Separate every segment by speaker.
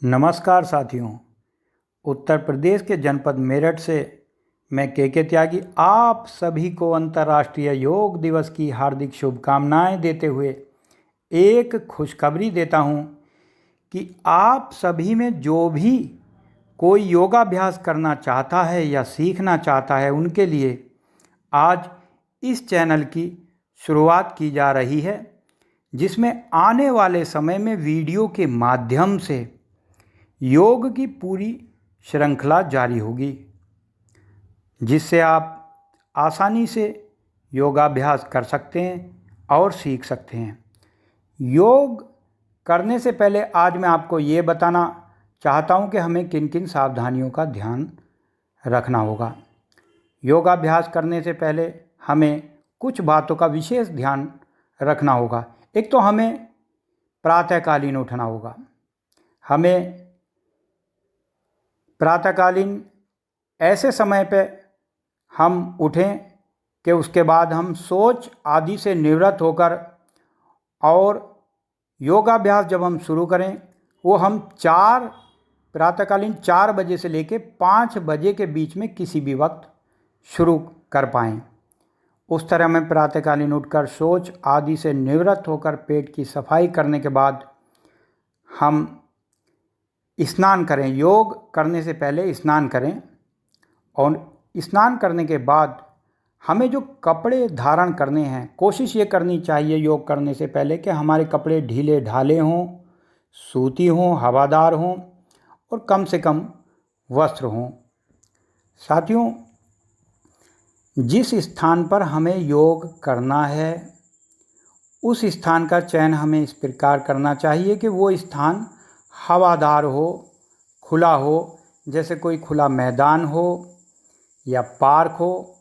Speaker 1: नमस्कार साथियों। उत्तर प्रदेश के जनपद मेरठ से मैं के त्यागी आप सभी को अंतर्राष्ट्रीय योग दिवस की हार्दिक शुभकामनाएं देते हुए एक खुशखबरी देता हूं कि आप सभी में जो भी कोई योगाभ्यास करना चाहता है या सीखना चाहता है उनके लिए आज इस चैनल की शुरुआत की जा रही है, जिसमें आने वाले समय में वीडियो के माध्यम से योग की पूरी श्रृंखला जारी होगी, जिससे आप आसानी से योगाभ्यास कर सकते हैं और सीख सकते हैं। योग करने से पहले आज मैं आपको ये बताना चाहता हूँ कि हमें किन किन सावधानियों का ध्यान रखना होगा। योगाभ्यास करने से पहले हमें कुछ बातों का विशेष ध्यान रखना होगा। एक तो हमें प्रातःकालीन उठना होगा। हमें प्रातःकालीन ऐसे समय पे हम उठें कि उसके बाद हम सोच आदि से निवृत्त होकर और योगाभ्यास जब हम शुरू करें वो हम प्रातःकालीन 4 बजे से लेकर 5 बजे के बीच में किसी भी वक्त शुरू कर पाएँ। उस तरह में प्रातःकालीन उठकर शौच आदि से निवृत्त होकर पेट की सफाई करने के बाद हम स्नान करें। योग करने से पहले स्नान करें और स्नान करने के बाद हमें जो कपड़े धारण करने हैं, कोशिश ये करनी चाहिए योग करने से पहले कि हमारे कपड़े ढीले ढाले हों, सूती हों, हवादार हों और कम से कम वस्त्र हों। साथियों, जिस स्थान पर हमें योग करना है उस स्थान का चयन हमें इस प्रकार करना चाहिए कि वो स्थान हवादार हो, खुला हो, जैसे कोई खुला मैदान हो या पार्क हो।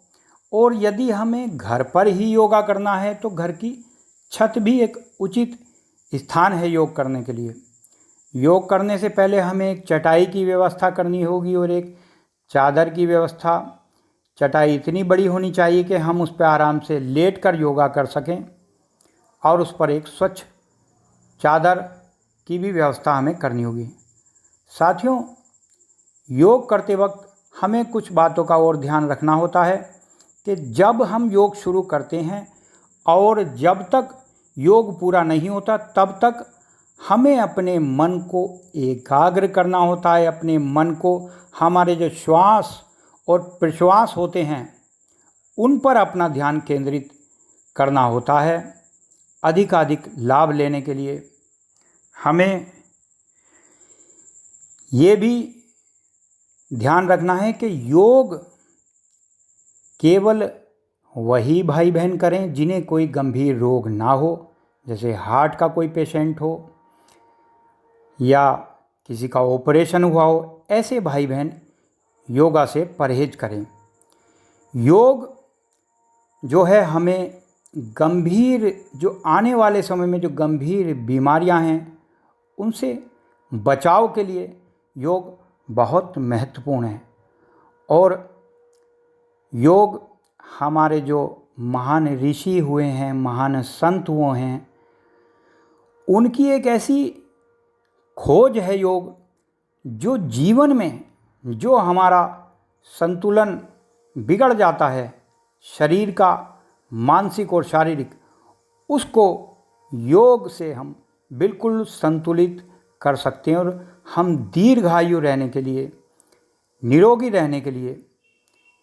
Speaker 1: और यदि हमें घर पर ही योगा करना है तो घर की छत भी एक उचित स्थान है योग करने के लिए। योग करने से पहले हमें एक चटाई की व्यवस्था करनी होगी और एक चादर की व्यवस्था। चटाई इतनी बड़ी होनी चाहिए कि हम उस पर आराम से लेट कर योगा कर सकें और उस पर एक स्वच्छ चादर की भी व्यवस्था हमें करनी होगी। साथियों, योग करते वक्त हमें कुछ बातों का और ध्यान रखना होता है कि जब हम योग शुरू करते हैं और जब तक योग पूरा नहीं होता तब तक हमें अपने मन को एकाग्र करना होता है। अपने मन को हमारे जो श्वास और प्रश्वास होते हैं उन पर अपना ध्यान केंद्रित करना होता है। अधिकाधिक लाभ लेने के लिए हमें ये भी ध्यान रखना है कि योग केवल वही भाई बहन करें जिन्हें कोई गंभीर रोग ना हो, जैसे हार्ट का कोई पेशेंट हो या किसी का ऑपरेशन हुआ हो। ऐसे भाई बहन योगा से परहेज करें। योग जो है हमें गंभीर जो आने वाले समय में जो गंभीर बीमारियां हैं उनसे बचाव के लिए योग बहुत महत्वपूर्ण है। और योग हमारे जो महान ऋषि हुए हैं, महान संत हुए हैं, उनकी एक ऐसी खोज है योग जो जीवन में जो हमारा संतुलन बिगड़ जाता है शरीर का, मानसिक और शारीरिक, उसको योग से हम बिल्कुल संतुलित कर सकते हैं। और हम दीर्घायु रहने के लिए, निरोगी रहने के लिए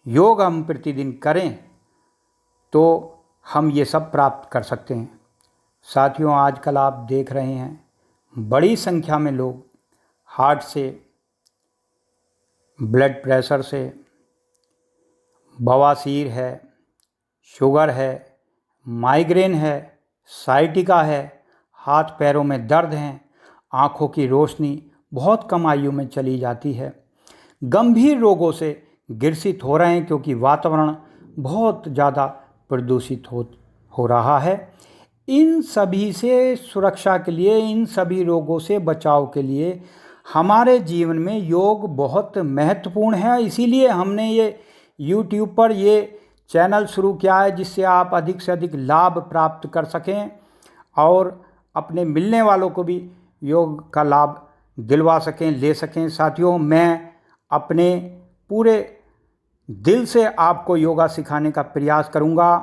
Speaker 1: योग हम प्रतिदिन करें तो हम ये सब प्राप्त कर सकते हैं। साथियों, आजकल आप देख रहे हैं बड़ी संख्या में लोग हार्ट से, ब्लड प्रेशर से, बवासीर है, शुगर है, माइग्रेन है, साइटिका है, हाथ पैरों में दर्द हैं, आँखों की रोशनी बहुत कम आयु में चली जाती है, गंभीर रोगों से ग्रसित हो रहे हैं क्योंकि वातावरण बहुत ज़्यादा प्रदूषित हो रहा है। इन सभी से सुरक्षा के लिए, इन सभी रोगों से बचाव के लिए हमारे जीवन में योग बहुत महत्वपूर्ण है। इसीलिए हमने ये YouTube पर ये चैनल शुरू किया है जिससे आप अधिक से अधिक लाभ प्राप्त कर सकें और अपने मिलने वालों को भी योग का लाभ दिलवा सकें, ले सकें। साथियों, मैं अपने पूरे दिल से आपको योगा सिखाने का प्रयास करूँगा,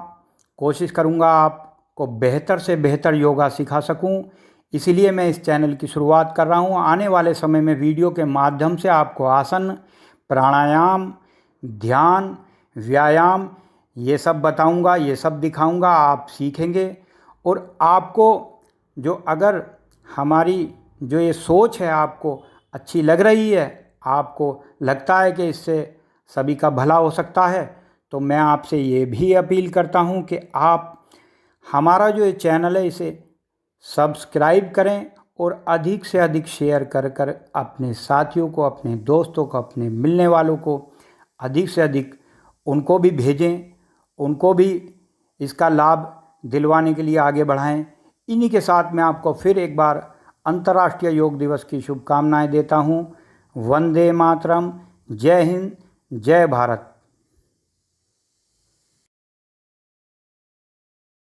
Speaker 1: कोशिश करूँगा आपको बेहतर से बेहतर योगा सिखा सकूँ। इसीलिए मैं इस चैनल की शुरुआत कर रहा हूँ। आने वाले समय में वीडियो के माध्यम से आपको आसन, प्राणायाम, ध्यान, व्यायाम ये सब बताऊँगा, ये सब दिखाऊँगा, आप सीखेंगे। और आपको जो अगर हमारी जो ये सोच है आपको अच्छी लग रही है, आपको लगता है कि इससे सभी का भला हो सकता है, तो मैं आपसे ये भी अपील करता हूँ कि आप हमारा जो ये चैनल है इसे सब्सक्राइब करें और अधिक से अधिक शेयर कर कर अपने साथियों को, अपने दोस्तों को, अपने मिलने वालों को अधिक से अधिक उनको भी भेजें, उनको भी इसका लाभ दिलवाने के लिए आगे बढ़ाएं। इन्हीं के साथ मैं आपको फिर एक बार अंतर्राष्ट्रीय योग दिवस की शुभकामनाएं देता हूं। वंदे मातरम। जय हिंद, जय भारत।